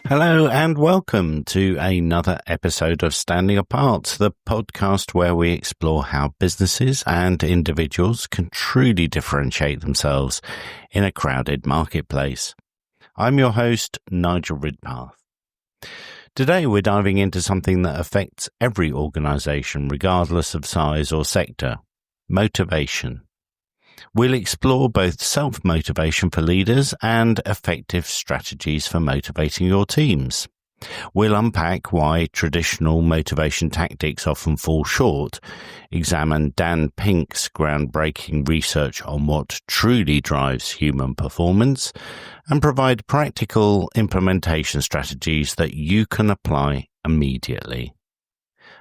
Hello and welcome to another episode of Standing Apart, the podcast where we explore how businesses and individuals can truly differentiate themselves in a crowded marketplace. I'm your host, Nigel Ridpath. Today we're diving into something that affects every organization regardless of size or sector: motivation. We'll explore both self-motivation for leaders and effective strategies for motivating your teams. We'll unpack why traditional motivation tactics often fall short, examine Dan Pink's groundbreaking research on what truly drives human performance, and provide practical implementation strategies that you can apply immediately.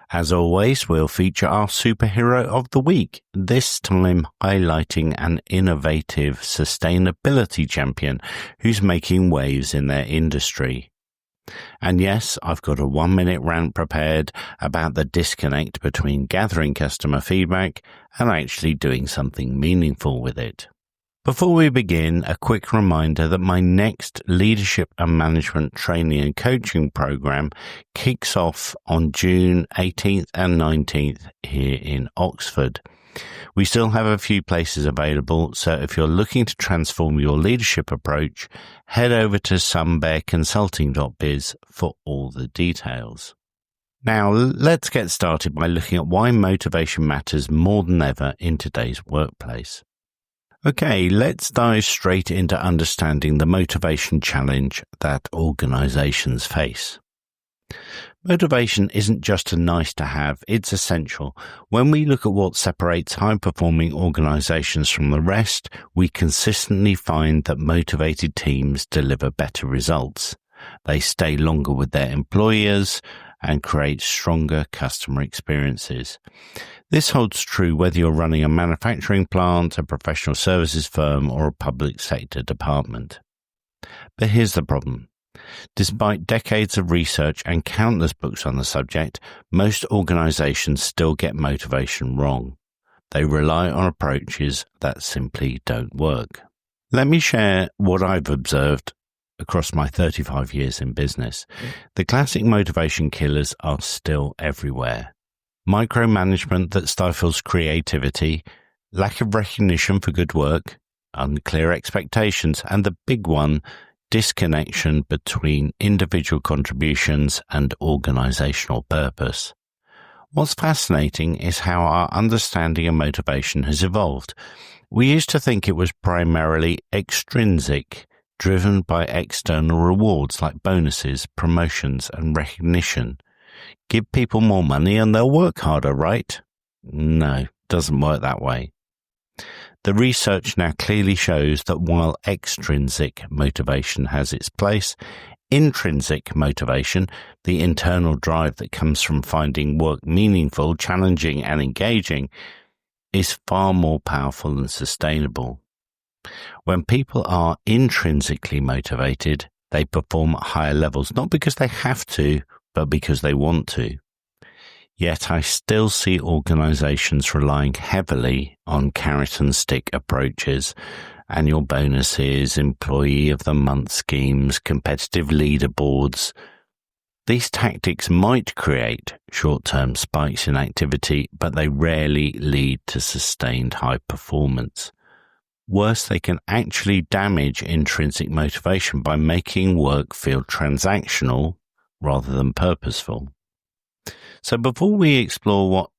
As always, we'll feature our superhero of the week, this time highlighting an innovative sustainability champion who's making waves in their industry. And yes, I've got a 1-minute rant prepared about the disconnect between gathering customer feedback and actually doing something meaningful with it. Before we begin, a quick reminder that my next leadership and management training and coaching program kicks off on June 18th and 19th here in Oxford. We still have a few places available, so if you're looking to transform your leadership approach, head over to somebearconsulting.biz for all the details. Now, let's get started by looking at why motivation matters more than ever in today's workplace. Okay, let's dive straight into understanding the motivation challenge that organizations face. Motivation isn't just a nice to have, it's essential. When we look at what separates high-performing organizations from the rest, we consistently find that motivated teams deliver better results. They stay longer with their employers and create stronger customer experiences. This holds true whether you're running a manufacturing plant, a professional services firm, or a public sector department. But here's the problem. Despite decades of research and countless books on the subject, most organizations still get motivation wrong. They rely on approaches that simply don't work. Let me share what I've observed across my 35 years in business. The classic motivation killers are still everywhere. Micromanagement that stifles creativity, lack of recognition for good work, unclear expectations, and the big one, disconnection between individual contributions and organizational purpose. What's fascinating is how our understanding of motivation has evolved. We used to think it was primarily extrinsic, driven by external rewards like bonuses, promotions, and recognition. Give people more money and they'll work harder, right? No, doesn't work that way. The research now clearly shows that while extrinsic motivation has its place, intrinsic motivation, the internal drive that comes from finding work meaningful, challenging, and engaging, is far more powerful and sustainable. When people are intrinsically motivated, they perform at higher levels, not because they have to, but because they want to. Yet I still see organizations relying heavily on carrot and stick approaches, annual bonuses, employee of the month schemes, competitive leaderboards. These tactics might create short-term spikes in activity, but they rarely lead to sustained high performance. Worse, they can actually damage intrinsic motivation by making work feel transactional rather than purposeful. So before we explore what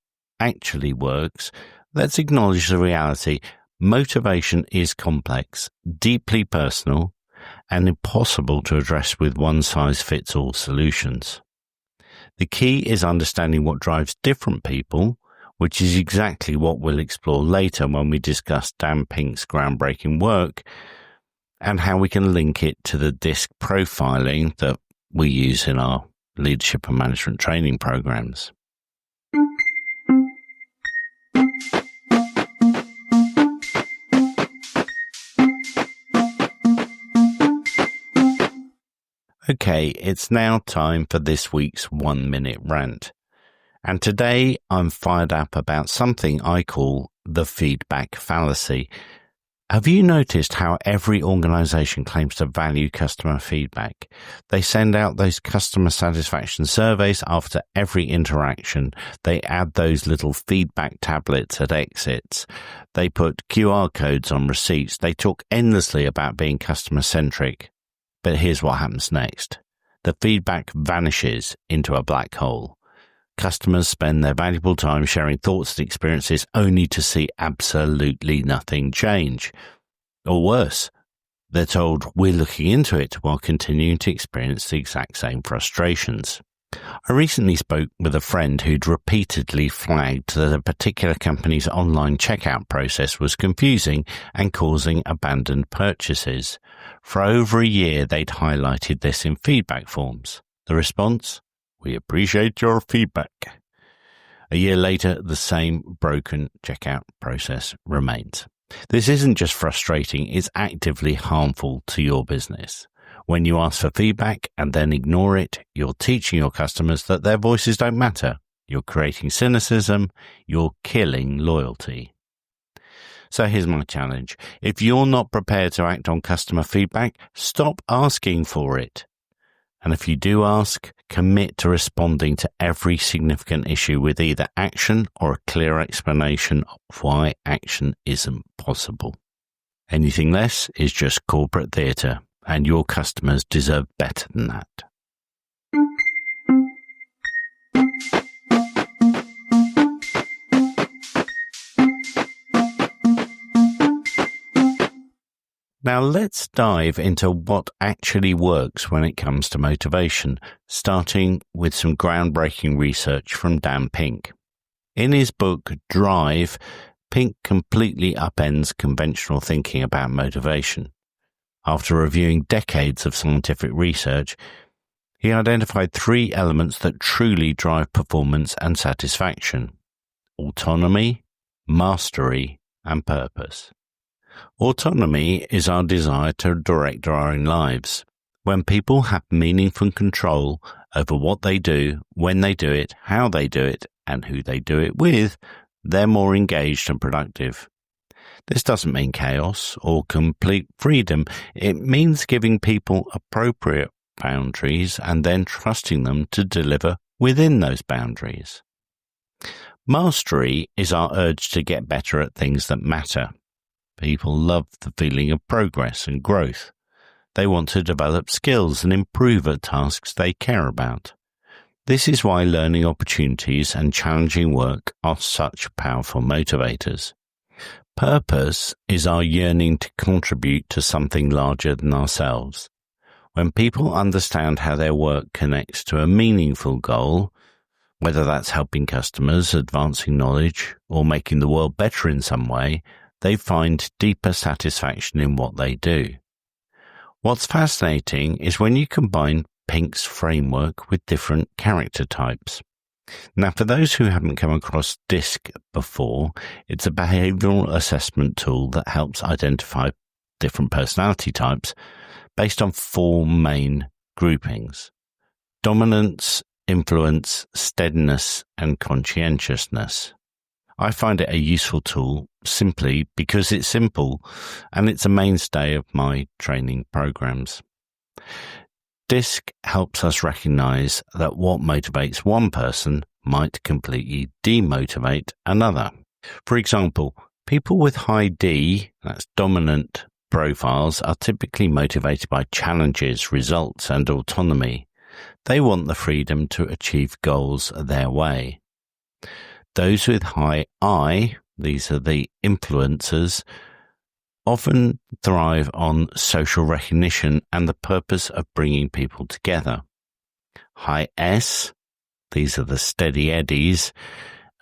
actually works, let's acknowledge the reality. Motivation is complex, deeply personal, and impossible to address with one-size-fits-all solutions. The key is understanding what drives different people, which is exactly what we'll explore later when we discuss Dan Pink's groundbreaking work and how we can link it to the DISC profiling that we use in our leadership and management training programs. Okay, it's now time for this week's 1-minute rant. And today I'm fired up about something I call the feedback fallacy. Have you noticed how every organization claims to value customer feedback? They send out those customer satisfaction surveys after every interaction. They add those little feedback tablets at exits. They put QR codes on receipts. They talk endlessly about being customer-centric. But here's what happens next. The feedback vanishes into a black hole. Customers spend their valuable time sharing thoughts and experiences only to see absolutely nothing change. Or worse, they're told we're looking into it while continuing to experience the exact same frustrations. I recently spoke with a friend who'd repeatedly flagged that a particular company's online checkout process was confusing and causing abandoned purchases. For over a year, they'd highlighted this in feedback forms. The response? We appreciate your feedback. A year later, the same broken checkout process remains. This isn't just frustrating, it's actively harmful to your business. When you ask for feedback and then ignore it, you're teaching your customers that their voices don't matter. You're creating cynicism. You're killing loyalty. So here's my challenge. If you're not prepared to act on customer feedback, stop asking for it. And if you do ask, commit to responding to every significant issue with either action or a clear explanation of why action isn't possible. Anything less is just corporate theatre, and your customers deserve better than that. Now let's dive into what actually works when it comes to motivation, starting with some groundbreaking research from Dan Pink. In his book Drive, Pink completely upends conventional thinking about motivation. After reviewing decades of scientific research, he identified 3 elements that truly drive performance and satisfaction: autonomy, mastery, and purpose. Autonomy is our desire to direct our own lives. When people have meaningful control over what they do, when they do it, how they do it, and who they do it with, they're more engaged and productive. This doesn't mean chaos or complete freedom. It means giving people appropriate boundaries and then trusting them to deliver within those boundaries. Mastery is our urge to get better at things that matter. People love the feeling of progress and growth. They want to develop skills and improve at tasks they care about. This is why learning opportunities and challenging work are such powerful motivators. Purpose is our yearning to contribute to something larger than ourselves. When people understand how their work connects to a meaningful goal, whether that's helping customers, advancing knowledge, or making the world better in some way, they find deeper satisfaction in what they do. What's fascinating is when you combine Pink's framework with different character types. Now, for those who haven't come across DISC before, it's a behavioral assessment tool that helps identify different personality types based on 4 main groupings: dominance, influence, steadiness, and conscientiousness. I find it a useful tool simply because it's simple and it's a mainstay of my training programs. DISC helps us recognize that what motivates one person might completely demotivate another. For example, people with high D, that's dominant profiles, are typically motivated by challenges, results, and autonomy. They want the freedom to achieve goals their way. Those with high I, these are the influencers, often thrive on social recognition and the purpose of bringing people together. High S, these are the steady eddies,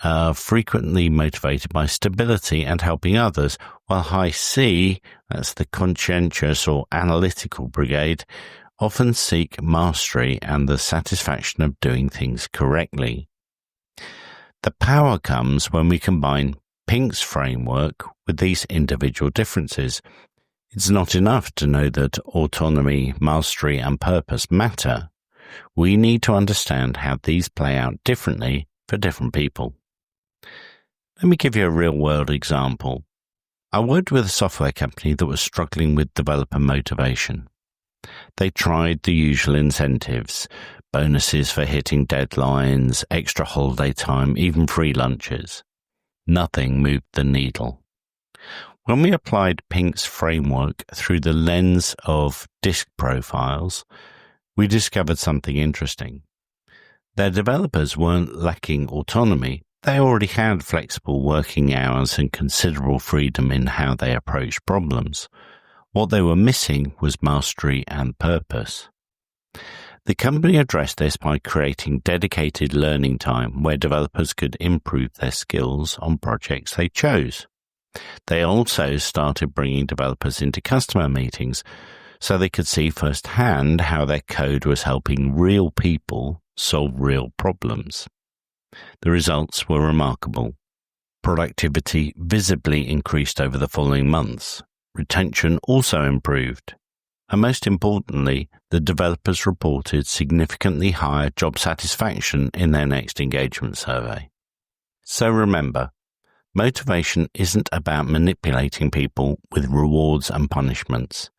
are frequently motivated by stability and helping others, while high C, that's the conscientious or analytical brigade, often seek mastery and the satisfaction of doing things correctly. The power comes when we combine Pink's framework with these individual differences. It's not enough to know that autonomy, mastery, and purpose matter. We need to understand how these play out differently for different people. Let me give you a real-world example. I worked with a software company that was struggling with developer motivation. They tried the usual incentives, bonuses for hitting deadlines, extra holiday time, even free lunches. Nothing moved the needle. When we applied Pink's framework through the lens of disk profiles, we discovered something interesting. Their developers weren't lacking autonomy. They already had flexible working hours and considerable freedom in how they approached problems. What they were missing was mastery and purpose. The company addressed this by creating dedicated learning time where developers could improve their skills on projects they chose. They also started bringing developers into customer meetings so they could see firsthand how their code was helping real people solve real problems. The results were remarkable. Productivity visibly increased over the following months. Retention also improved. And most importantly, the developers reported significantly higher job satisfaction in their next engagement survey. So remember, motivation isn't about manipulating people with rewards and punishments.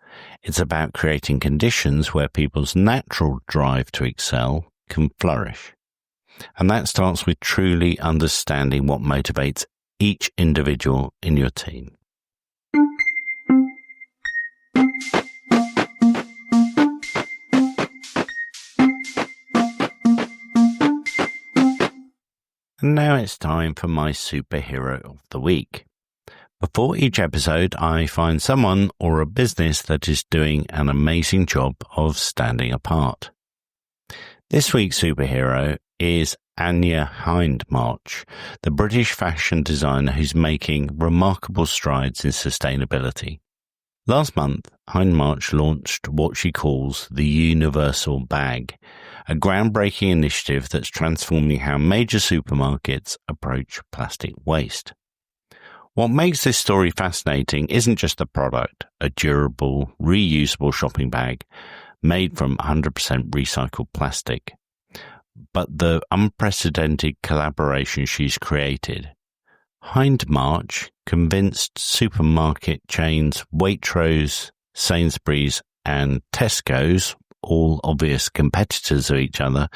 It's about creating conditions where people's natural drive to excel can flourish. And that starts with truly understanding what motivates each individual in your team. And now it's time for my superhero of the week. Before each episode, I find someone or a business that is doing an amazing job of standing apart. This week's superhero is Anya Hindmarch, the British fashion designer who's making remarkable strides in sustainability. Last month, Hindmarch launched what she calls the Universal Bag, a groundbreaking initiative that's transforming how major supermarkets approach plastic waste. What makes this story fascinating isn't just the product, a durable, reusable shopping bag made from 100% recycled plastic, but the unprecedented collaboration she's created. Hindmarch convinced supermarket chains Waitrose, Sainsbury's and Tesco's, all obvious competitors of each other,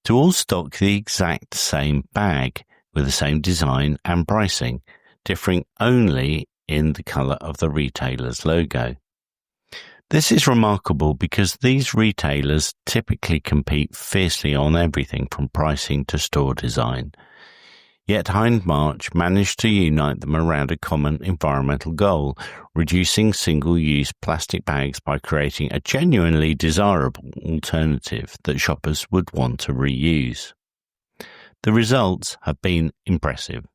to all stock the exact same bag with the same design and pricing, differing only in the colour of the retailer's logo. This is remarkable because these retailers typically compete fiercely on everything from pricing to store design. Yet Hindmarch managed to unite them around a common environmental goal, reducing single-use plastic bags by creating a genuinely desirable alternative that shoppers would want to reuse. The results have been impressive.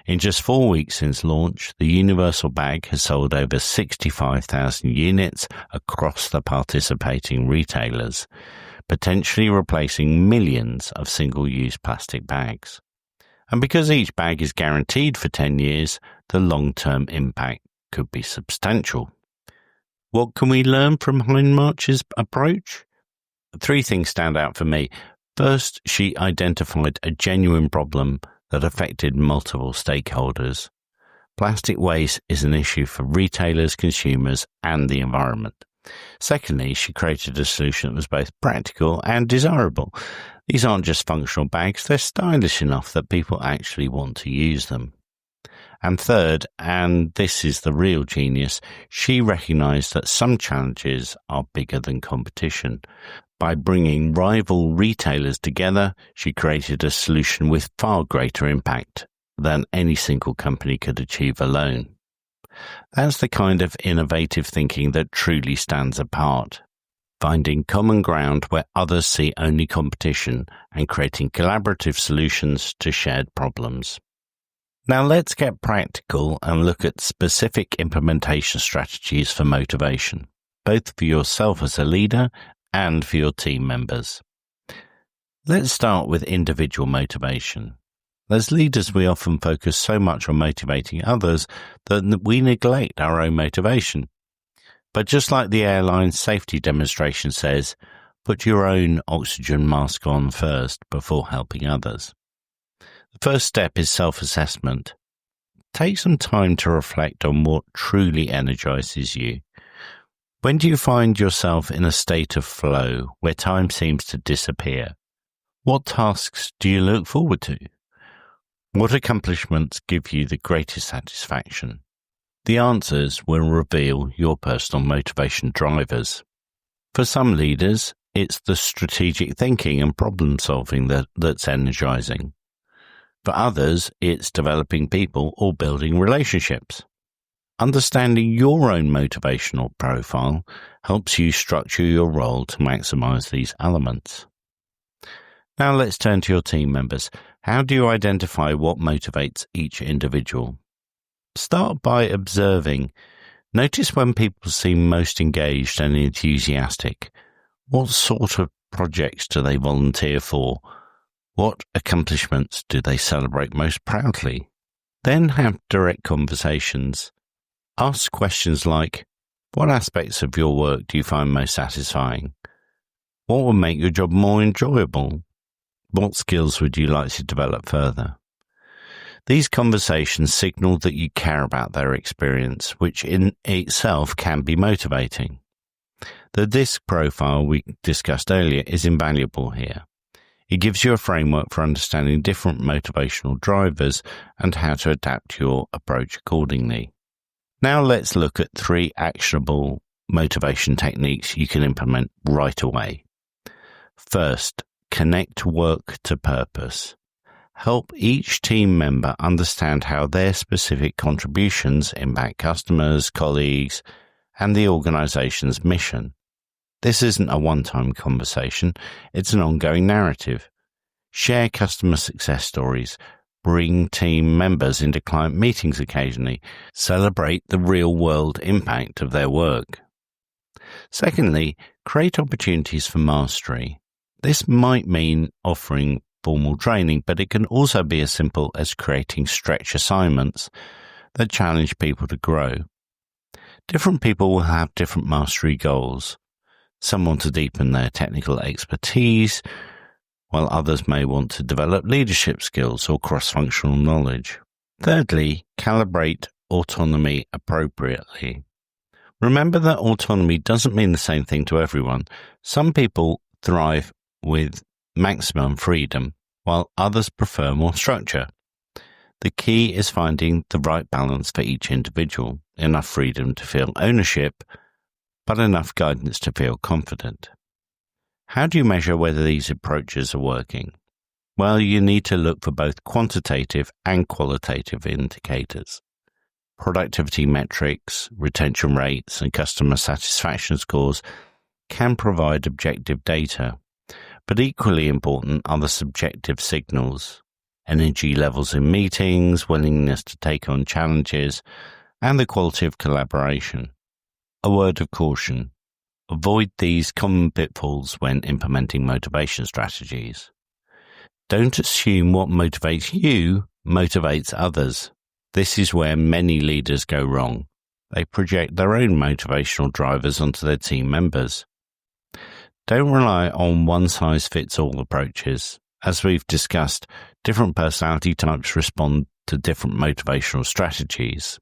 In just 4 weeks since launch, the Universal Bag has sold over 65,000 units across the participating retailers, potentially replacing millions of single-use plastic bags. And because each bag is guaranteed for 10 years, the long-term impact could be substantial. What can we learn from Hindmarch's approach? 3 things stand out for me. First, she identified a genuine problem that affected multiple stakeholders. Plastic waste is an issue for retailers, consumers, and the environment. Secondly, she created a solution that was both practical and desirable. These aren't just functional bags, they're stylish enough that people actually want to use them. And third, and this is the real genius, she recognized that some challenges are bigger than competition. By bringing rival retailers together, she created a solution with far greater impact than any single company could achieve alone. That's the kind of innovative thinking that truly stands apart. Finding common ground where others see only competition and creating collaborative solutions to shared problems. Now let's get practical and look at specific implementation strategies for motivation, both for yourself as a leader and for your team members. Let's start with individual motivation. As leaders, we often focus so much on motivating others that we neglect our own motivation. But just like the airline safety demonstration says, put your own oxygen mask on first before helping others. The first step is self-assessment. take some time to reflect on what truly energizes you. When do you find yourself in a state of flow where time seems to disappear? What tasks do you look forward to? What accomplishments give you the greatest satisfaction? The answers will reveal your personal motivation drivers. For some leaders, it's the strategic thinking and problem solving that's energizing. For others, it's developing people or building relationships. Understanding your own motivational profile helps you structure your role to maximize these elements. Now let's turn to your team members. How do you identify what motivates each individual? Start by observing. Notice when people seem most engaged and enthusiastic. What sort of projects do they volunteer for? What accomplishments do they celebrate most proudly? Then have direct conversations. Ask questions like, what aspects of your work do you find most satisfying? What would make your job more enjoyable? What skills would you like to develop further? These conversations signal that you care about their experience, which in itself can be motivating. The DISC profile we discussed earlier is invaluable here. It gives you a framework for understanding different motivational drivers and how to adapt your approach accordingly. Now let's look at 3 actionable motivation techniques you can implement right away. First, connect work to purpose. Help each team member understand how their specific contributions impact customers, colleagues, and the organization's mission. This isn't a one-time conversation, it's an ongoing narrative. Share customer success stories, bring team members into client meetings occasionally, celebrate the real-world impact of their work. Secondly, create opportunities for mastery. This might mean offering formal training, but it can also be as simple as creating stretch assignments that challenge people to grow. Different people will have different mastery goals. Some want to deepen their technical expertise, while others may want to develop leadership skills or cross-functional knowledge. Thirdly, calibrate autonomy appropriately. Remember that autonomy doesn't mean the same thing to everyone. Some people thrive with maximum freedom, while others prefer more structure. The key is finding the right balance for each individual, enough freedom to feel ownership, but enough guidance to feel confident. How do you measure whether these approaches are working? Well, you need to look for both quantitative and qualitative indicators. Productivity metrics, retention rates, and customer satisfaction scores can provide objective data, but equally important are the subjective signals, energy levels in meetings, willingness to take on challenges, and the quality of collaboration. A word of caution. Avoid these common pitfalls when implementing motivation strategies. Don't assume what motivates you motivates others. This is where many leaders go wrong. They project their own motivational drivers onto their team members. Don't rely on one-size-fits-all approaches. As we've discussed, different personality types respond to different motivational strategies.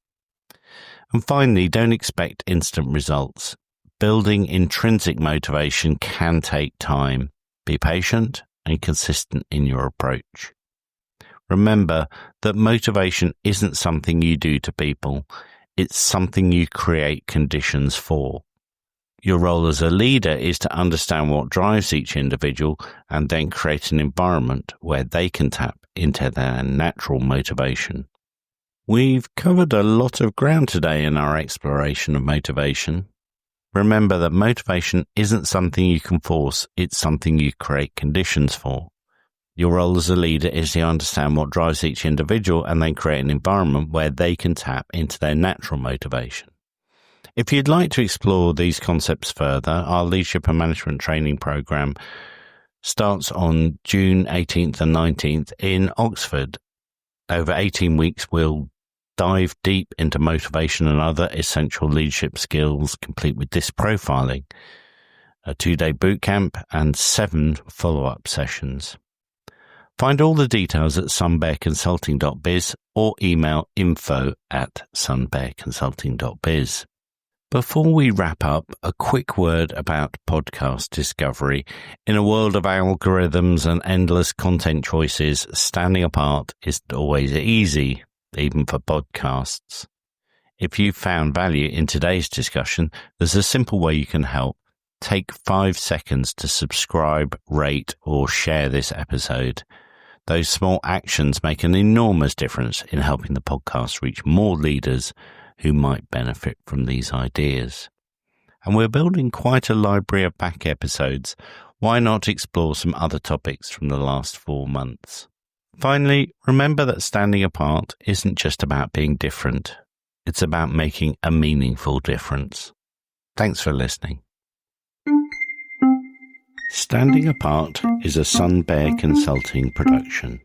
And finally, don't expect instant results. Building intrinsic motivation can take time. Be patient and consistent in your approach. Remember that motivation isn't something you do to people. It's something you create conditions for. Your role as a leader is to understand what drives each individual and then create an environment where they can tap into their natural motivation. We've covered a lot of ground today in our exploration of motivation. Remember that motivation isn't something you can force, it's something you create conditions for. Your role as a leader is to understand what drives each individual and then create an environment where they can tap into their natural motivation. If you'd like to explore these concepts further, our leadership and management training program starts on June 18th and 19th in Oxford. Over 18 weeks, we'll dive deep into motivation and other essential leadership skills, complete with DISC profiling, a 2-day boot camp, and 7 follow-up sessions. Find all the details at sunbearconsulting.biz or email info@sunbearconsulting.biz. Before we wrap up, a quick word about podcast discovery. In a world of algorithms and endless content choices, standing apart isn't always easy, even for podcasts. If you found value in today's discussion, there's a simple way you can help. Take 5 seconds to subscribe, rate, or share this episode. Those small actions make an enormous difference in helping the podcast reach more leaders who might benefit from these ideas. And we're building quite a library of back episodes. Why not explore some other topics from the last 4 months? Finally, remember that standing apart isn't just about being different. It's about making a meaningful difference. Thanks for listening. Standing Apart is a Sun Bear Consulting production.